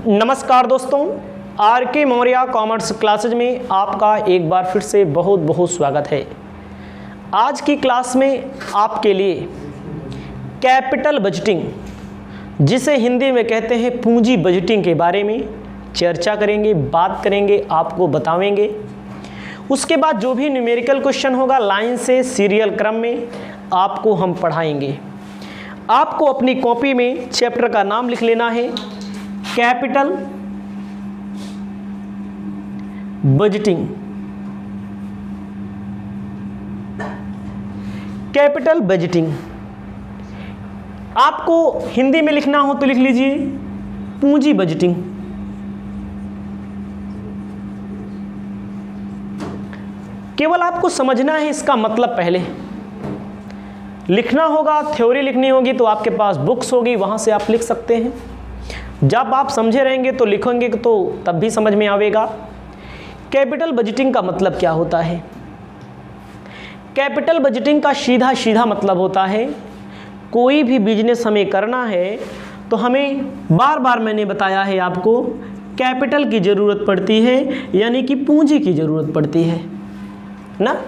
नमस्कार दोस्तों, आर के मौर्य कॉमर्स क्लासेज में आपका एक बार फिर से बहुत बहुत स्वागत है। आज की क्लास में आपके लिए कैपिटल बजटिंग, जिसे हिंदी में कहते हैं पूंजी बजटिंग के बारे में चर्चा करेंगे, बात करेंगे, आपको बतावेंगे। उसके बाद जो भी न्यूमेरिकल क्वेश्चन होगा लाइन से सीरियल क्रम में आपको हम पढ़ाएंगे। आपको अपनी कॉपी में चैप्टर का नाम लिख लेना है, कैपिटल बजटिंग। कैपिटल बजटिंग आपको हिंदी में लिखना हो तो लिख लीजिए पूंजी बजटिंग। केवल आपको समझना है इसका मतलब। पहले लिखना होगा, थ्योरी लिखनी होगी तो आपके पास बुक्स होगी, वहां से आप लिख सकते हैं। जब आप समझे रहेंगे तो लिखेंगे तो तब भी समझ में आवेगा। कैपिटल बजटिंग का मतलब क्या होता है? कैपिटल बजटिंग का सीधा सीधा मतलब होता है, कोई भी बिजनेस हमें करना है तो हमें बार बार मैंने बताया है आपको कैपिटल की ज़रूरत पड़ती है, यानी कि पूंजी की ज़रूरत पड़ती है ना।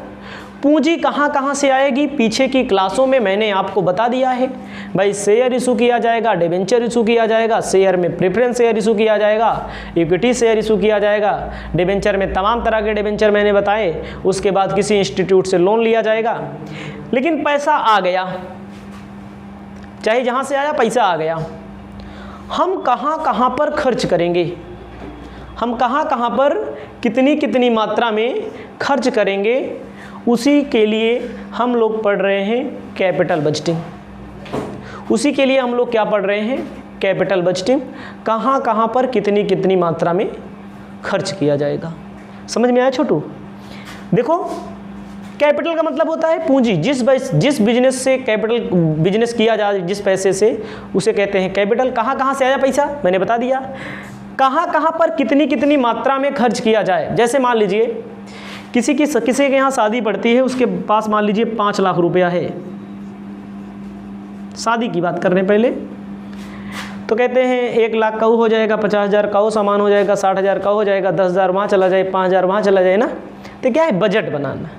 पूंजी कहाँ कहाँ से आएगी? पीछे की क्लासों में मैंने आपको बता दिया है भाई। शेयर इशू किया जाएगा, डिबेंचर इशू किया जाएगा, शेयर में प्रेफरेंस शेयर इशू किया जाएगा, इक्विटी शेयर इशू किया जाएगा, डिबेंचर में तमाम तरह के डिबेंचर मैंने बताए। उसके बाद किसी इंस्टीट्यूट से लोन लिया जाएगा। लेकिन पैसा आ गया, चाहे जहाँ से आया पैसा आ गया, हम कहाँ कहाँ पर खर्च करेंगे, हम कहाँ कहाँ पर कितनी कितनी मात्रा में खर्च करेंगे, उसी के लिए हम लोग पढ़ रहे हैं कैपिटल बजटिंग। उसी के लिए हम लोग क्या पढ़ रहे हैं? Capital budgeting. कहाँ कहाँ पर कितनी कितनी मात्रा में खर्च किया जाएगा। समझ में आया छोटू? देखो, कैपिटल का मतलब होता है पूंजी। जिस बिजनेस से कैपिटल बिजनेस किया जाए, जिस पैसे से, उसे कहते हैं कैपिटल। कहाँ कहाँ से आया पैसा मैंने बता दिया। कहाँ कहाँ पर कितनी कितनी मात्रा में खर्च किया जाए। जैसे मान लीजिए किसी के यहाँ शादी पड़ती है, उसके पास मान लीजिए 5 लाख रुपया है। शादी की बात कर रहे हैं पहले, तो कहते हैं 1 लाख का हो जाएगा, 50,000 का हो सामान हो जाएगा, 60,000 का हो जाएगा, 10,000 वहाँ चला जाए, 5,000 वहाँ चला जाए ना। तो क्या है? बजट बनाना।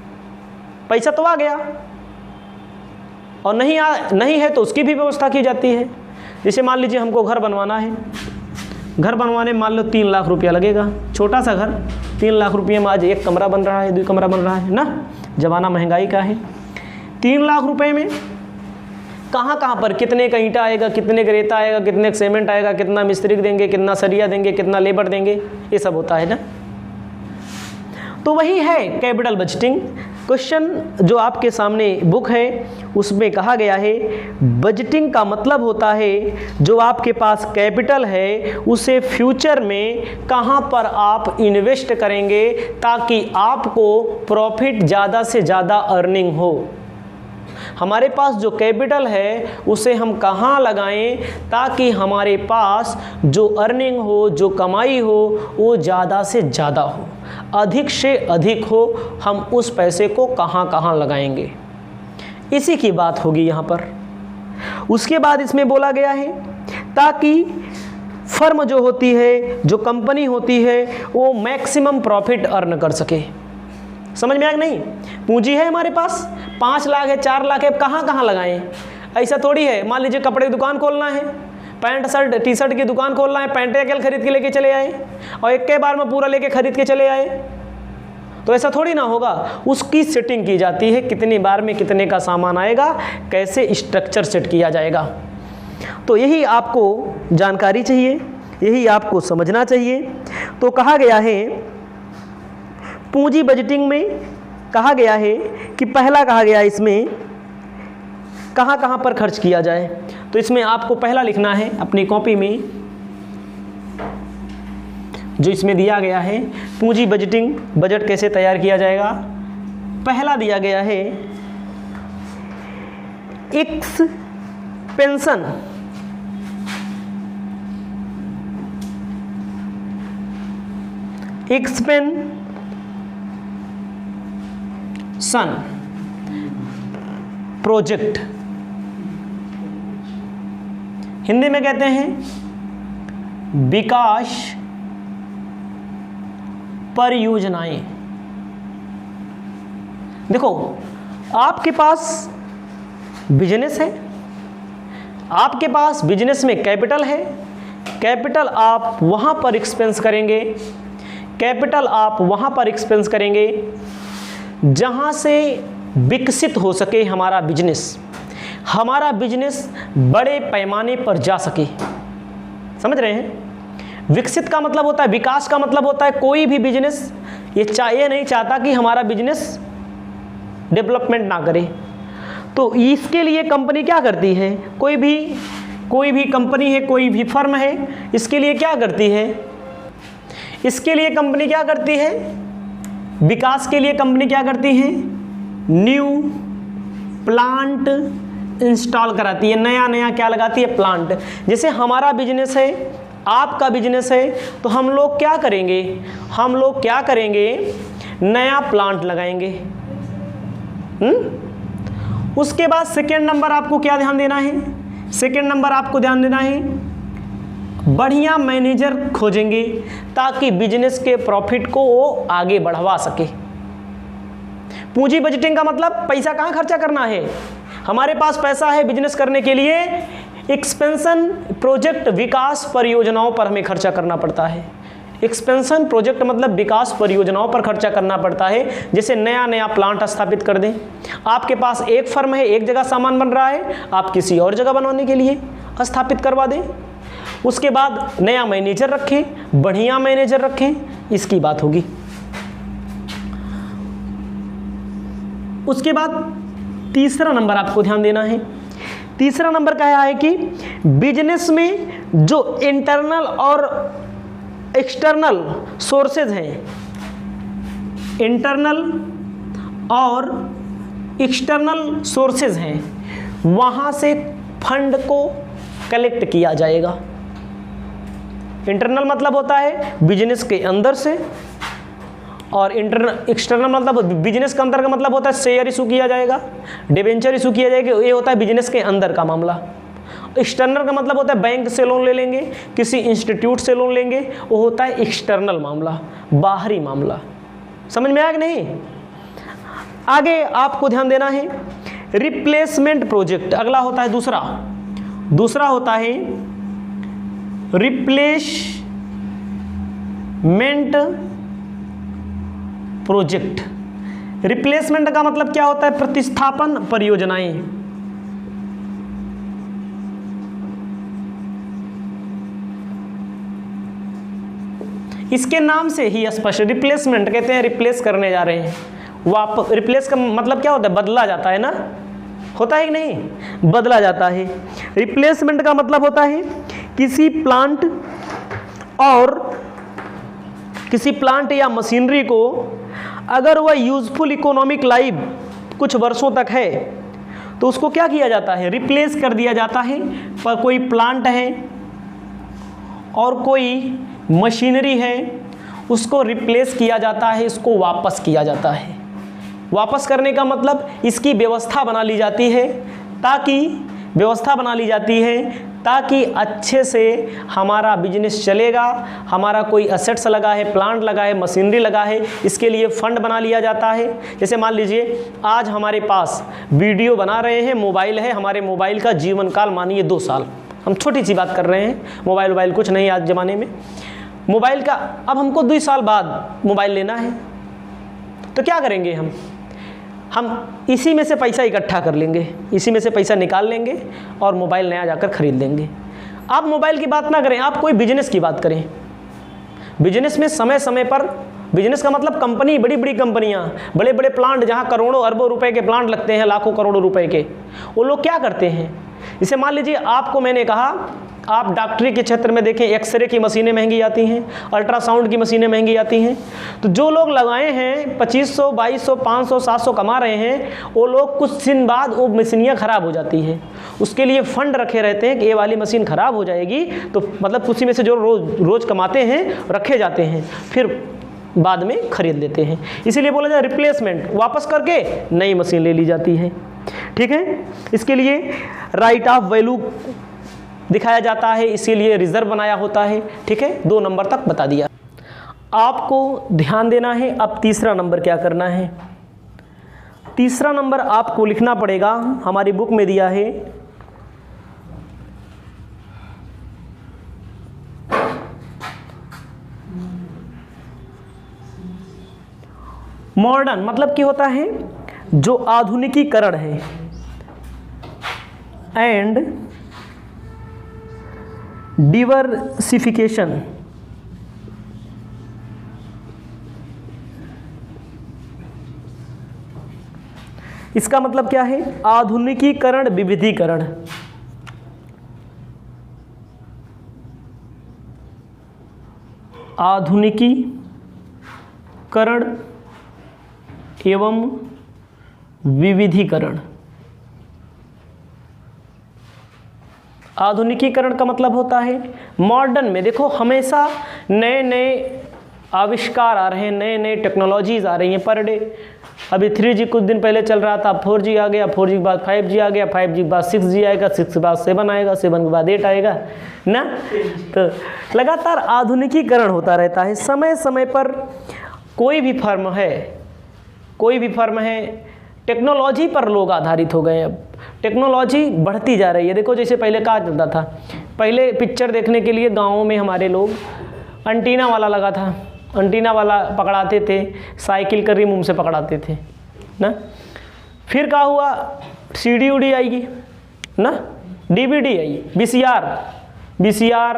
पैसा तो आ गया और नहीं है तो उसकी भी व्यवस्था की जाती है। जैसे मान लीजिए हमको घर बनवाना है, घर बनवाने मान लो 3 लाख रुपया लगेगा। छोटा सा घर 3 लाख रुपये में आज 1 कमरा बन रहा है, 2 कमरा बन रहा है ना। ज़माना महंगाई का है। 3 लाख रुपए में कहाँ कहाँ पर कितने का ईंटा आएगा, कितने का रेता आएगा, कितने का सीमेंट आएगा, कितना मिस्त्री देंगे, कितना सरिया देंगे, कितना लेबर देंगे, ये सब होता है ना। तो वही है कैपिटल बजटिंग। क्वेश्चन जो आपके सामने बुक है उसमें कहा गया है, बजटिंग का मतलब होता है जो आपके पास कैपिटल है उसे फ्यूचर में कहां पर आप इन्वेस्ट करेंगे ताकि आपको प्रॉफिट ज़्यादा से ज़्यादा अर्निंग हो। हमारे पास जो कैपिटल है उसे हम कहाँ लगाएं ताकि हमारे पास जो अर्निंग हो, जो कमाई हो, वो ज़्यादा से ज़्यादा हो, अधिक से अधिक हो। हम उस पैसे को कहाँ कहाँ लगाएंगे, इसी की बात होगी यहाँ पर। उसके बाद इसमें बोला गया है ताकि फर्म जो होती है, जो कंपनी होती है, वो मैक्सिमम प्रॉफिट अर्न कर सके। समझ में आया नहीं? पूंजी है हमारे पास, 5 लाख है, 4 लाख है, कहाँ कहाँ लगाएं? ऐसा थोड़ी है। मान लीजिए कपड़े की दुकान खोलना है, पैंट शर्ट टी शर्ट की दुकान खोलना है, पैंट अकेले खरीद के लेके चले आए और एक के बार में पूरा लेके खरीद के चले आए, तो ऐसा थोड़ी ना होगा। उसकी सेटिंग की जाती है, कितनी बार में कितने का सामान आएगा, कैसे स्ट्रक्चर सेट किया जाएगा। तो यही आपको जानकारी चाहिए, यही आपको समझना चाहिए। तो कहा गया है पूंजी बजटिंग में, कहा गया है कि पहला कहा गया इसमें कहाँ कहाँ पर खर्च किया जाए। तो इसमें आपको पहला लिखना है अपनी कॉपी में, जो इसमें दिया गया है पूंजी बजटिंग, बजट कैसे तैयार किया जाएगा। पहला दिया गया है एक्सपेंशन, प्रोजेक्ट। हिंदी में कहते हैं विकास परियोजनाएं। देखो, आपके पास बिजनेस है, आपके पास बिजनेस में कैपिटल है, कैपिटल आप वहां पर एक्सपेंस करेंगे, कैपिटल आप वहां पर एक्सपेंस करेंगे जहां से विकसित हो सके हमारा बिजनेस, हमारा बिजनेस बड़े पैमाने पर जा सके। समझ रहे हैं? विकसित का मतलब होता है, विकास का मतलब होता है कोई भी बिजनेस ये नहीं चाहता कि हमारा बिजनेस डेवलपमेंट ना करे। तो इसके लिए कंपनी क्या करती है, कोई भी कंपनी है, कोई भी फर्म है, इसके लिए क्या करती है, इसके लिए कंपनी क्या करती है, विकास के लिए कंपनी क्या करती है, न्यू प्लांट इंस्टॉल कराती है, नया क्या लगाती है, प्लांट। जैसे हमारा बिजनेस है, आपका बिजनेस है, तो हम लोग क्या करेंगे, नया प्लांट लगाएंगे। उसके बाद सेकेंड नंबर आपको क्या ध्यान देना है, सेकेंड नंबर आपको ध्यान देना है, बढ़िया मैनेजर खोजेंगे ताकि बिजनेस के प्रॉफिट को वो आगे बढ़वा सके। पूंजी बजटिंग का मतलब पैसा कहाँ खर्चा करना है, हमारे पास पैसा है बिजनेस करने के लिए, एक्सपेंशन प्रोजेक्ट विकास परियोजनाओं पर हमें खर्चा करना पड़ता है। एक्सपेंशन प्रोजेक्ट मतलब विकास परियोजनाओं पर खर्चा करना पड़ता है। जैसे नया प्लांट स्थापित कर दें, आपके पास एक फर्म है, एक जगह सामान बन रहा है, आप किसी और जगह बनवाने के लिए स्थापित करवा दें। उसके बाद नया मैनेजर रखें, बढ़िया मैनेजर रखें, इसकी बात होगी। उसके बाद तीसरा नंबर आपको ध्यान देना है, तीसरा नंबर क्या है कि बिजनेस में जो इंटरनल और एक्सटर्नल सोर्सेज हैं, इंटरनल और एक्सटर्नल सोर्सेज हैं, वहाँ से फंड को कलेक्ट किया जाएगा। इंटरनल मतलब होता है बिजनेस के अंदर से, और एक्सटर्नल मतलब बिजनेस के अंदर का मतलब होता है शेयर इशू किया जाएगा, डिबेंचर इशू किया जाएगा, ये होता है बिजनेस के अंदर का मामला। एक्सटर्नल का मतलब होता है बैंक से लोन ले लेंगे, किसी इंस्टीट्यूट से लोन लेंगे, वो होता है एक्सटर्नल मामला, बाहरी मामला। समझ में आया कि नहीं? आगे आपको ध्यान देना है रिप्लेसमेंट प्रोजेक्ट, अगला होता है दूसरा होता है रिप्लेसमेंट प्रोजेक्ट। रिप्लेसमेंट का मतलब क्या होता है, प्रतिस्थापन परियोजनाएं। इसके नाम से ही स्पष्ट, रिप्लेसमेंट कहते हैं रिप्लेस करने जा रहे हैं, रिप्लेस का मतलब क्या होता है, बदला जाता है ना, होता है कि नहीं, बदला जाता है। रिप्लेसमेंट का मतलब होता है किसी प्लांट या मशीनरी को अगर वह यूजफुल इकोनॉमिक लाइफ कुछ वर्षों तक है तो उसको क्या किया जाता है, रिप्लेस कर दिया जाता है। पर कोई प्लांट है और कोई मशीनरी है, उसको रिप्लेस किया जाता है, इसको वापस किया जाता है। वापस करने का मतलब इसकी व्यवस्था बना ली जाती है ताकि अच्छे से हमारा बिजनेस चलेगा। हमारा कोई असेट्स लगा है, प्लांट लगा है, मशीनरी लगा है, इसके लिए फ़ंड बना लिया जाता है। जैसे मान लीजिए आज हमारे पास वीडियो बना रहे हैं, मोबाइल है, हमारे मोबाइल का जीवन काल मानिए 2 साल, हम छोटी सी बात कर रहे हैं, मोबाइल कुछ नहीं आज ज़माने में। मोबाइल का अब हमको 2 साल बाद मोबाइल लेना है, तो क्या करेंगे, हम इसी में से पैसा इकट्ठा कर लेंगे, इसी में से पैसा निकाल लेंगे और मोबाइल नया जाकर ख़रीद लेंगे। आप मोबाइल की बात ना करें, आप कोई बिजनेस की बात करें। बिजनेस में समय समय पर, बिजनेस का मतलब कंपनी, बड़ी बड़ी कंपनियां, बड़े बड़े प्लांट जहां करोड़ों अरबों रुपए के प्लांट लगते हैं, लाखों करोड़ों रुपए के, वो लोग क्या करते हैं। इसे मान लीजिए आपको मैंने कहा, आप डॉक्टरी के क्षेत्र में देखें, एक्सरे की मशीनें महंगी आती हैं, अल्ट्रासाउंड की मशीनें महंगी आती हैं। तो जो लोग लगाए हैं 2500, 2200, 500, 700 कमा रहे हैं, वो लोग कुछ दिन बाद वो मशीनियाँ ख़राब हो जाती हैं, उसके लिए फ़ंड रखे रहते हैं कि ये वाली मशीन ख़राब हो जाएगी, तो मतलब उसी में से जो रोज़ कमाते हैं रखे जाते हैं, फिर बाद में ख़रीद लेते हैं। इसीलिए बोला जाए रिप्लेसमेंट, वापस करके नई मशीन ले ली जाती है। ठीक है, इसके लिए राइट ऑफ वैल्यू दिखाया जाता है, इसीलिए रिजर्व बनाया होता है। ठीक है, 2 नंबर तक बता दिया। आपको ध्यान देना है। अब तीसरा नंबर क्या करना है? तीसरा नंबर आपको लिखना पड़ेगा, हमारी बुक में दिया है मॉडर्न, मतलब क्या होता है? जो आधुनिकीकरण है, एंड डिवर्सिफिकेशन। इसका मतलब क्या है? आधुनिकीकरण, विविधीकरण। आधुनिकीकरण एवं विविधीकरण। आधुनिकीकरण का मतलब होता है मॉडर्न में देखो हमेशा नए नए आविष्कार आ रहे हैं, नए नए टेक्नोलॉजीज आ रही हैं पर डे। अभी 3G कुछ दिन पहले चल रहा था, 4G आ गया, 4G के बाद 5G आ गया, 5G के बाद 6G आएगा, 6 के बाद 7 आएगा, 7 के बाद 8 आएगा ना। तो लगातार आधुनिकीकरण होता रहता है। समय समय पर कोई भी फर्म है टेक्नोलॉजी पर लोग आधारित हो गए हैं। अब टेक्नोलॉजी बढ़ती जा रही है। देखो जैसे पहले कहा चलता था, पहले पिक्चर देखने के लिए गाँवों में हमारे लोग एंटीना वाला लगा था, एंटीना वाला पकड़ाते थे, साइकिल का रिम से पकड़ाते थे ना। फिर क्या हुआ? CD उडी आएगी ना, DVD आई, VCR।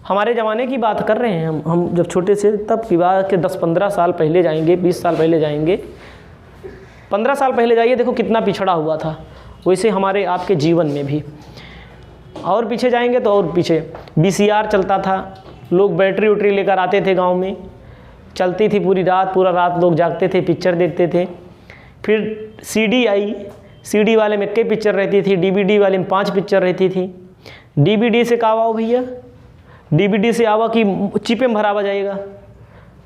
हमारे ज़माने की बात कर रहे हैं हम जब छोटे से, तब विवाह के 10-15 साल पहले जाएंगे, 20 साल पहले जाएंगे, 15 साल पहले जाइए, देखो कितना पिछड़ा हुआ था। वैसे हमारे आपके जीवन में भी और पीछे जाएंगे तो और पीछे VCR चलता था। लोग बैटरी उटरी लेकर आते थे गांव में, चलती थी पूरी रात, पूरा रात लोग जागते थे, पिक्चर देखते थे। फिर CD आई, CD वाले में कई पिक्चर रहती थी, DVD वाले में 5 पिक्चर रहती थी। DVD से कहा हुआ भैया, DVD से आवा कि चिपे में भरावा जाएगा,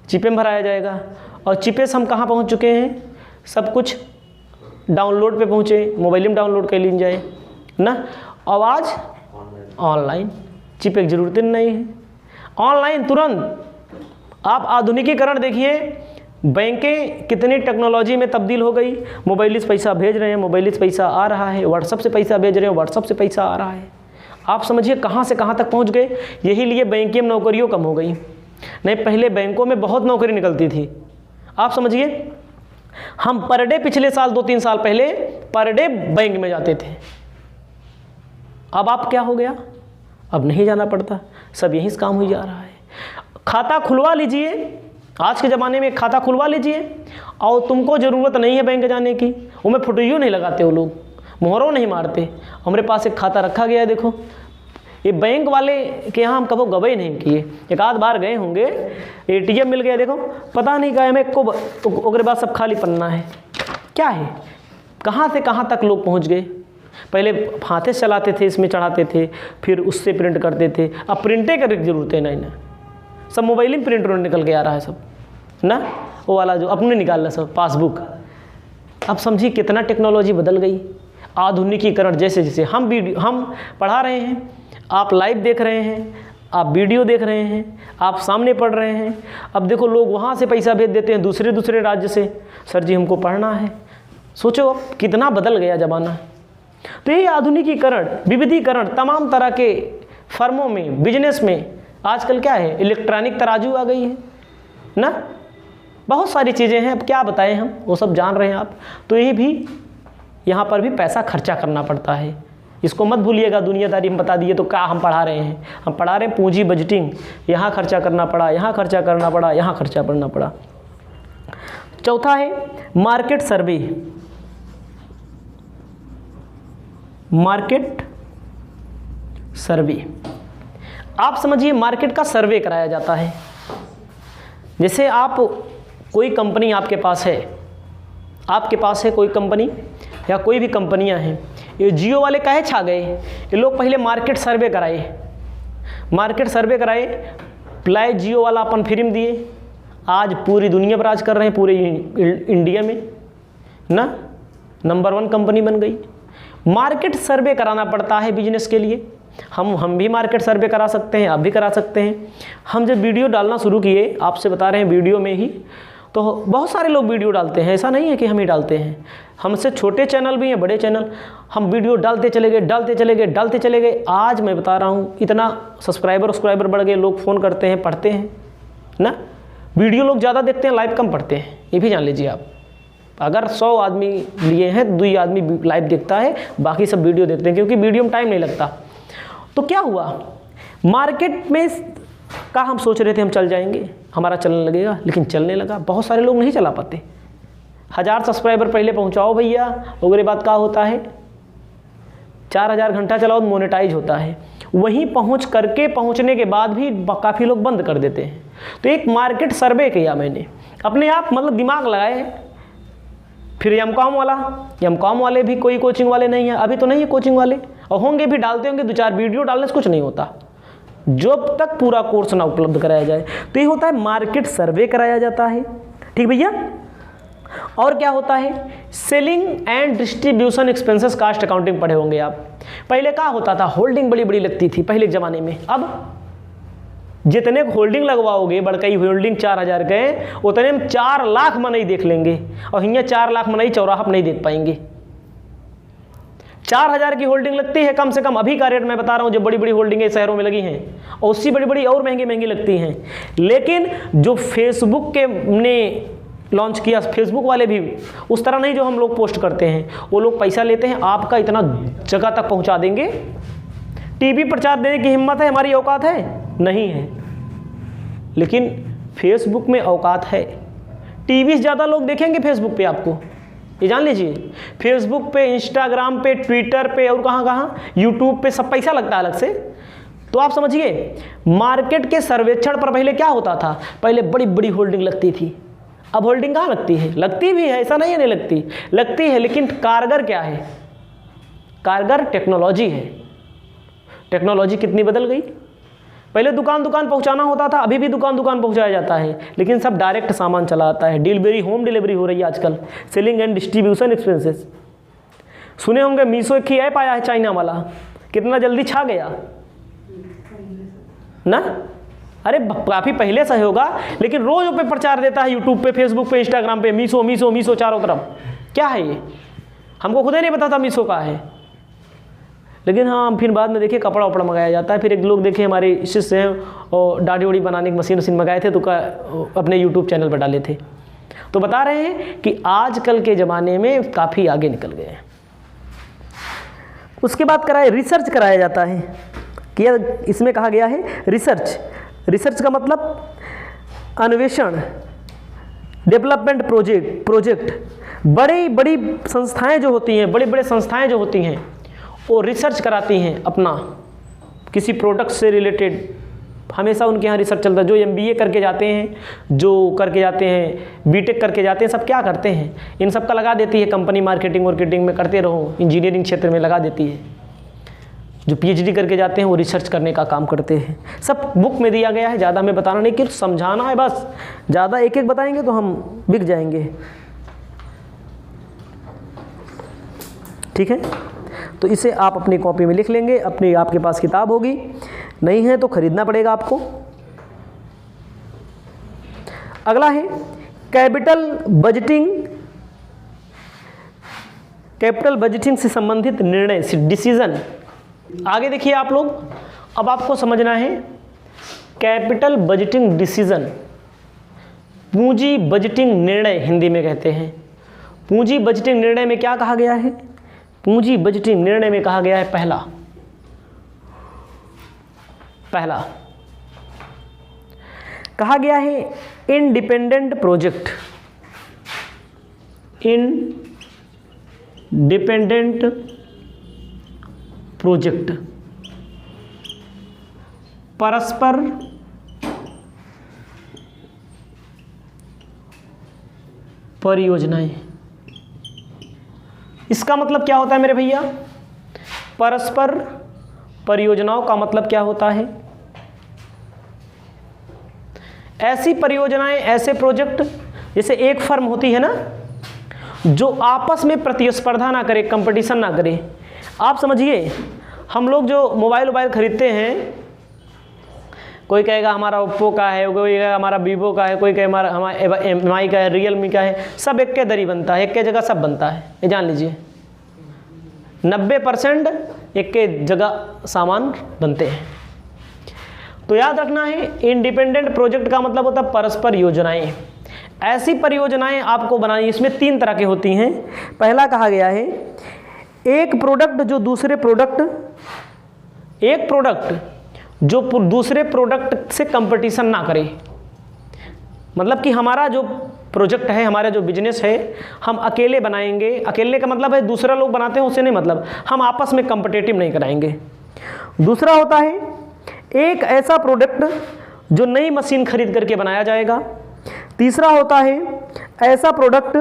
चिपे में भराया जाएगा। और चिपे से हम कहाँ पहुँच चुके हैं? सब कुछ डाउनलोड पे पहुँचे, मोबाइल में डाउनलोड कर लीन जाए ना। आवाज़ ऑनलाइन, चिपे की ज़रूरत नहीं है, ऑनलाइन तुरंत। आप आधुनिकीकरण देखिए, बैंकें कितनी टेक्नोलॉजी में तब्दील हो गई। मोबाइल से पैसा भेज रहे हैं, मोबाइल से पैसा आ रहा है, व्हाट्सअप से पैसा भेज रहे हैं, व्हाट्सअप से पैसा आ रहा है। आप समझिए कहाँ से कहाँ तक पहुँच गए। यही लिए बैंकिंग में नौकरियों कम हो गई। नहीं, पहले बैंकों में बहुत नौकरी निकलती थी। आप समझिए हम पर डे पिछले साल 2-3 साल पहले पर डे बैंक में जाते थे। अब आप क्या हो गया? अब नहीं जाना पड़ता, सब यहीं से काम हो जा रहा है। खाता खुलवा लीजिए, आज के ज़माने में खाता खुलवा लीजिए और तुमको ज़रूरत नहीं है बैंक जाने की। वो में फोटोइयो नहीं लगाते वो लोग, मोहरों नहीं मारते। हमारे पास एक खाता रखा गया है, देखो ये बैंक वाले के यहाँ हम कभी गए नहीं किए, एक आध बार गए होंगे। ATM मिल गया, देखो पता नहीं क्या हमें को ओकरे बाद सब खाली पन्ना है। क्या है? कहाँ से कहाँ तक लोग पहुँच गए। पहले हाथे से चलाते थे, इसमें चढ़ाते थे, फिर उससे प्रिंट करते थे। अब प्रिंटे करने की जरूरत है नहीं ना, सब मोबाइल में प्रिंट निकल के आ रहा है सब ना। वो वाला जो अपने निकाल रहा सब पासबुक। अब समझिए कितना टेक्नोलॉजी बदल गई। आधुनिकीकरण जैसे जैसे हम पढ़ा रहे हैं, आप लाइव देख रहे हैं, आप वीडियो देख रहे हैं, आप सामने पढ़ रहे हैं। अब देखो लोग वहाँ से पैसा भेज देते हैं दूसरे राज्य से, सर जी हमको पढ़ना है। सोचो अब कितना बदल गया ज़माना। तो ये आधुनिकीकरण, विविधीकरण तमाम तरह के फर्मों में, बिजनेस में आजकल क्या है, इलेक्ट्रॉनिक तराजू आ गई है ना। बहुत सारी चीज़ें हैं, अब क्या बताएं हम, वो सब जान रहे हैं आप। तो ये भी यहाँ पर भी पैसा खर्चा करना पड़ता है, इसको मत भूलिएगा। दुनियादारी हम बता दिए तो क्या हम पढ़ा रहे हैं? हम पढ़ा रहे हैं पूंजी बजटिंग। यहाँ खर्चा करना पड़ा, यहाँ खर्चा करना पड़ा, यहाँ खर्चा करना पड़ा। चौथा है मार्केट सर्वे। मार्केट सर्वे, आप समझिए मार्केट का सर्वे कराया जाता है। जैसे आप कोई कंपनी आपके पास है कोई कंपनी या कोई भी कंपनियां हैं। ये जियो वाले काहे छा गए? ये लोग पहले मार्केट सर्वे कराए, प्लाई जियो वाला अपन फिल्म दिए, आज पूरी दुनिया पर राज कर रहे हैं, पूरे इंडिया में ना नंबर 1 कंपनी बन गई। मार्केट सर्वे कराना पड़ता है बिजनेस के लिए। हम भी मार्केट सर्वे करा सकते हैं, आप भी करा सकते हैं। हम जब वीडियो डालना शुरू किए, आपसे बता रहे हैं वीडियो में ही, तो बहुत सारे लोग वीडियो डालते हैं, ऐसा नहीं है कि हम ही डालते हैं, हमसे छोटे चैनल भी हैं, बड़े चैनल, हम वीडियो डालते चले गए। आज मैं बता रहा हूँ इतना सब्सक्राइबर बढ़ गए, लोग फ़ोन करते हैं, पढ़ते हैं ना, वीडियो लोग ज़्यादा देखते हैं, लाइव कम पढ़ते हैं, ये भी जान लीजिए आप। अगर 100 आदमी लिए हैं, 2 आदमी लाइव देखता है, बाकी सब वीडियो देखते हैं, क्योंकि वीडियो में टाइम नहीं लगता। तो क्या हुआ, मार्केट में का हम सोच रहे थे हम चल जाएंगे, हमारा चलने लगेगा, लेकिन चलने लगा। बहुत सारे लोग नहीं चला पाते। 1000 सब्सक्राइबर पहले पहुंचाओ भैया, उसके बाद क्या होता है, 4000 घंटा चलाओ तो मोनेटाइज होता है। वहीं पहुंचने के बाद भी काफ़ी लोग बंद कर देते हैं। तो एक मार्केट सर्वे किया मैंने अपने आप, मतलब दिमाग लगाए। फिर एमकॉम वाले भी कोई कोचिंग वाले नहीं है, अभी तो नहीं है कोचिंग वाले, और होंगे भी, डालते होंगे 2-4 वीडियो, डालने से कुछ नहीं होता जब तक पूरा कोर्स ना उपलब्ध कराया जाए। तो ये होता है मार्केट सर्वे कराया जाता है, ठीक भैया। और क्या होता है, selling and distribution expenses cost accounting पढ़े होंगे आप। पहले क्या होता था, होल्डिंग बड़ी बड़ी लगती थी पहले के ज़माने में। अब जितने होल्डिंग लगवाओगे, बड़कई होल्डिंग 4000 के, उतने में 4 लाख मनई देख लेंगे, और हियाँ 4 लाख मनई चौराहा पर नहीं देख पाएंगे। 4000 की होल्डिंग लगती है कम से कम, अभी का रेट मैं बता रहा हूँ, जो बड़ी बड़ी होल्डिंगें शहरों में लगी हैं, और उससे बड़ी बड़ी और महंगी लगती हैं। लेकिन जो फेसबुक के ने लॉन्च किया, फेसबुक वाले भी उस तरह नहीं जो हम लोग पोस्ट करते हैं, वो लोग पैसा लेते हैं, आपका इतना जगह तक पहुँचा देंगे। टीवी प्रचार देने की हिम्मत है, हमारी औकात है नहीं है, लेकिन फेसबुक में औकात है। टीवी से ज़्यादा लोग देखेंगे फेसबुक पे, आपको ये जान लीजिए। फेसबुक पे, इंस्टाग्राम पे, ट्विटर पे, और कहाँ यूट्यूब पे सब पैसा लगता है अलग से। तो आप समझिए, मार्केट के सर्वेक्षण पर पहले क्या होता था, पहले बड़ी बड़ी होल्डिंग लगती थी। अब होल्डिंग कहाँ लगती है, लगती भी है, ऐसा नहीं है नहीं लगती, लगती है, लेकिन कारगर क्या है, कारगर टेक्नोलॉजी है। टेक्नोलॉजी कितनी बदल गई। पहले दुकान पहुंचाना होता था, अभी भी दुकान पहुंचाया जाता है, लेकिन सब डायरेक्ट सामान चला आता है। डिलीवरी, होम डिलीवरी हो रही है आजकल। सेलिंग एंड डिस्ट्रीब्यूशन एक्सपेंसेस सुने होंगे, मीशो की ऐप आया है चाइना वाला, कितना जल्दी छा गया ना। अरे काफ़ी पहले से होगा, लेकिन रोज पे प्रचार देता है यूट्यूब पे, फेसबुक पे, इंस्टाग्राम पे, मीशो चारों तरफ। क्या है ये, हमको खुद ही नहीं पता था मीशो का है। लेकिन हाँ, फिर बाद में देखिए कपड़ा वपड़ा मंगाया जाता है। फिर एक लोग देखिए हमारे शिष्य हैं, और दाढ़ी उड़ी बनाने की मशीन मंगाए थे, तो अपने यूट्यूब चैनल पर डाले थे। तो बता रहे हैं कि आजकल के ज़माने में काफ़ी आगे निकल गए हैं। उसके बाद रिसर्च कराया जाता है, कि इसमें कहा गया है रिसर्च का मतलब अन्वेषण, डेवलपमेंट प्रोजेक्ट। बड़ी संस्थाएं जो होती हैं, बड़े संस्थाएं जो होती हैं, वो रिसर्च कराती हैं अपना किसी प्रोडक्ट से रिलेटेड। हमेशा उनके यहाँ रिसर्च चलता है। जो MBA करके जाते हैं, BTech करके जाते हैं, सब क्या करते हैं, इन सब का लगा देती है कंपनी। मार्केटिंग में करते रहो, इंजीनियरिंग क्षेत्र में लगा देती है। जो PhD करके जाते हैं वो रिसर्च करने का काम करते हैं। सब बुक में दिया गया है, ज़्यादा हमें बताना नहीं, कि समझाना है बस। ज़्यादा एक एक बताएंगे तो हम बिक जाएंगे, ठीक है। तो इसे आप अपनी कॉपी में लिख लेंगे, आपके पास किताब होगी, नहीं है तो खरीदना पड़ेगा आपको। अगला है कैपिटल बजटिंग से संबंधित निर्णय, डिसीजन। आगे देखिए आप लोग, अब आपको समझना है कैपिटल बजटिंग डिसीजन, पूंजी बजटिंग निर्णय हिंदी में कहते हैं। पूंजी बजटिंग निर्णय में क्या कहा गया है, पूंजी बजटिंग निर्णय में कहा गया है, पहला कहा गया है इंडिपेंडेंट प्रोजेक्ट, परस्पर परियोजनाएं। इसका मतलब क्या होता है मेरे भैया, परस्पर परियोजनाओं का मतलब क्या होता है, ऐसी परियोजनाएं, ऐसे प्रोजेक्ट, जैसे एक फर्म होती है ना, जो आपस में प्रतिस्पर्धा ना करे, कंपटीशन ना करे। आप समझिए, हम लोग जो मोबाइल खरीदते हैं, कोई कहेगा हमारा ओप्पो का है, कोई कहेगा हमारा वीवो का है, कोई कहेगा हमारा MI का है, रियलमी का है, सब एक के दर ही बनता है, एक के जगह सब बनता है, ये जान लीजिए। 90% एक के जगह सामान बनते हैं। तो याद रखना है, इंडिपेंडेंट प्रोजेक्ट का मतलब होता है परस्पर योजनाएं। ऐसी परियोजनाएं आपको बनानी, इसमें 3 तरह की होती हैं। पहला कहा गया है एक प्रोडक्ट जो दूसरे प्रोडक्ट से कंपटीशन ना करे। मतलब कि हमारा जो प्रोजेक्ट है, हमारा जो बिजनेस है, हम अकेले बनाएंगे। अकेले का मतलब है दूसरा लोग बनाते हैं उससे नहीं, मतलब हम आपस में कंपटीटिव नहीं कराएंगे। दूसरा होता है एक ऐसा प्रोडक्ट जो नई मशीन खरीद करके बनाया जाएगा। तीसरा होता है ऐसा प्रोडक्ट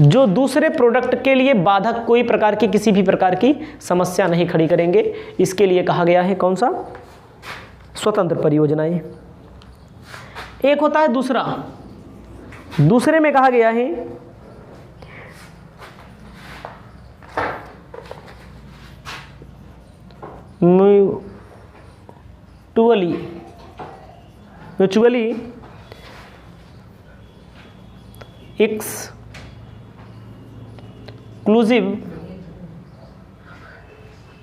जो दूसरे प्रोडक्ट के लिए बाधक कोई प्रकार की किसी भी प्रकार की समस्या नहीं खड़ी करेंगे। इसके लिए कहा गया है कौन सा? स्वतंत्र परियोजनाएं। एक होता है दूसरे में कहा गया है म्यूचुअली एक्सक्लूसिव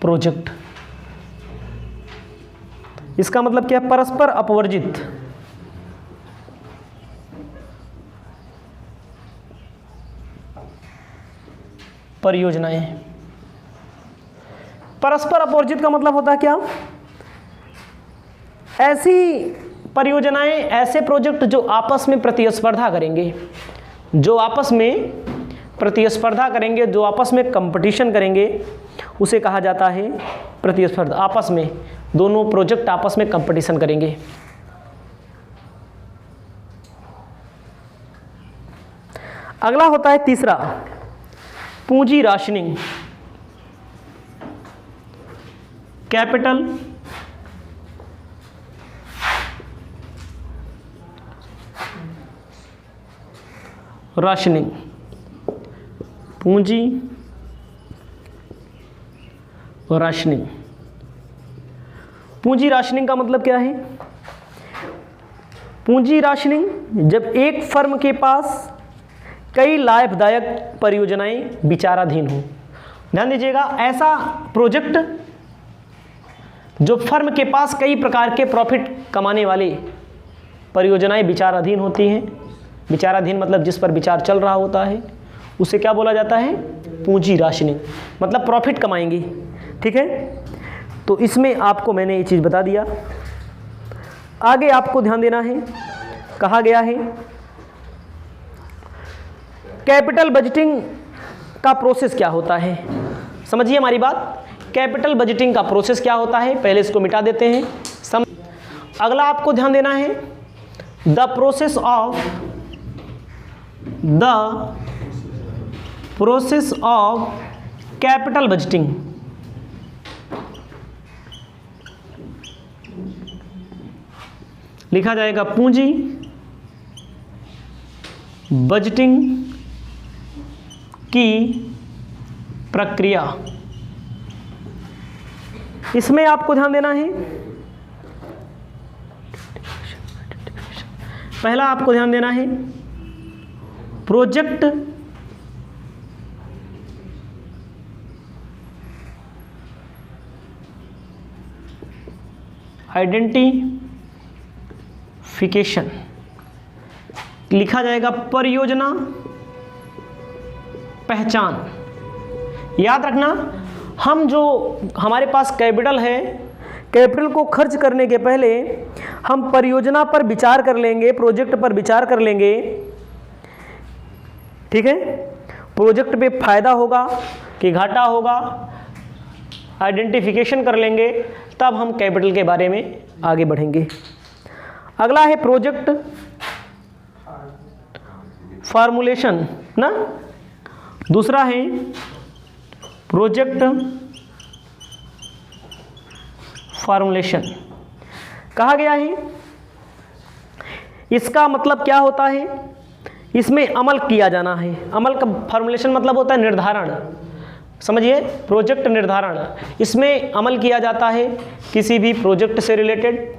प्रोजेक्ट। इसका मतलब क्या है? परस्पर अपवर्जित परियोजनाएं। परस्पर अपवर्जित का मतलब होता है क्या? ऐसी परियोजनाएं, ऐसे प्रोजेक्ट जो आपस में प्रतिस्पर्धा करेंगे, जो आपस में कंपटीशन करेंगे, उसे कहा जाता है प्रतिस्पर्धा। आपस में दोनों प्रोजेक्ट आपस में कंपटीशन करेंगे। अगला होता है तीसरा, पूंजी राशनिंग, कैपिटल राशनिंग। पूंजी राशनिंग। पूंजी राशनिंग का मतलब क्या है? पूंजी राशनिंग जब एक फर्म के पास कई लाभदायक परियोजनाएं विचाराधीन हो। ध्यान दीजिएगा, ऐसा प्रोजेक्ट जो फर्म के पास कई प्रकार के प्रॉफिट कमाने वाली परियोजनाएं विचाराधीन होती हैं। विचाराधीन मतलब जिस पर विचार चल रहा होता है, उसे क्या बोला जाता है? पूंजी राशनिंग। मतलब प्रॉफिट कमाएंगी। ठीक है, तो इसमें आपको मैंने ये चीज़ बता दिया। आगे आपको ध्यान देना है, कहा गया है कैपिटल बजटिंग का प्रोसेस क्या होता है। समझिए हमारी बात, कैपिटल बजटिंग का प्रोसेस क्या होता है, पहले इसको मिटा देते हैं। अगला आपको ध्यान देना है the process of capital budgeting. लिखा जाएगा पूंजी बजटिंग की प्रक्रिया। इसमें आपको ध्यान देना है, पहला आपको ध्यान देना है प्रोजेक्ट आइडेंटिफिकेशन। लिखा जाएगा परियोजना पहचान। याद रखना, हम जो हमारे पास कैपिटल है, कैपिटल को खर्च करने के पहले हम परियोजना पर विचार कर लेंगे, प्रोजेक्ट पर विचार कर लेंगे। ठीक है, प्रोजेक्ट पे फायदा होगा कि घाटा होगा, आइडेंटिफिकेशन कर लेंगे, तब हम कैपिटल के बारे में आगे बढ़ेंगे। अगला है प्रोजेक्ट फॉर्मुलेशन ना, दूसरा है प्रोजेक्ट फॉर्मुलेशन। कहा गया है इसका मतलब क्या होता है? इसमें अमल किया जाना है। अमल का फॉर्मुलेशन मतलब होता है निर्धारण, समझिए, प्रोजेक्ट निर्धारण। इसमें अमल किया जाता है किसी भी प्रोजेक्ट से रिलेटेड।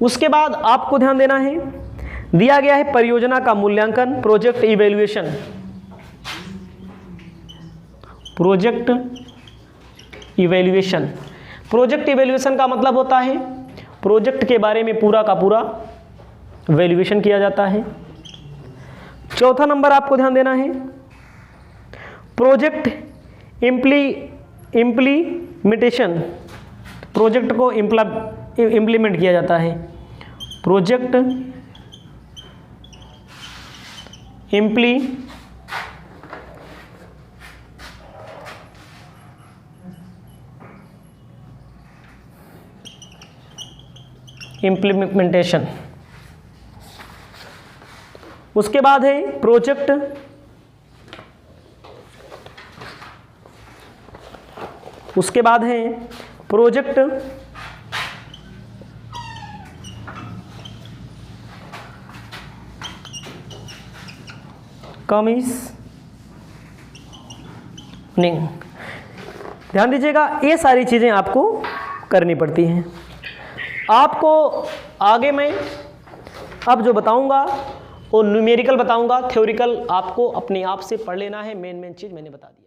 उसके बाद आपको ध्यान देना है, दिया गया है परियोजना का मूल्यांकन, project evaluation. Project evaluation, project evaluation का मतलब होता है प्रोजेक्ट के बारे में पूरा का पूरा वैल्यूएशन किया जाता है। चौथा नंबर आपको ध्यान देना है, प्रोजेक्ट इम्प्लीमेंटेशन, प्रोजेक्ट को इम्प्लीमेंट किया जाता है। Project implementation. उसके बाद है प्रोजेक्ट कमीशनिंग। ध्यान दीजिएगा, ये सारी चीज़ें आपको करनी पड़ती हैं। आपको आगे मैं अब जो बताऊंगा वो न्यूमेरिकल बताऊंगा, थ्योरिकल आपको अपने आप से पढ़ लेना है। मेन चीज़ मैंने बता दी।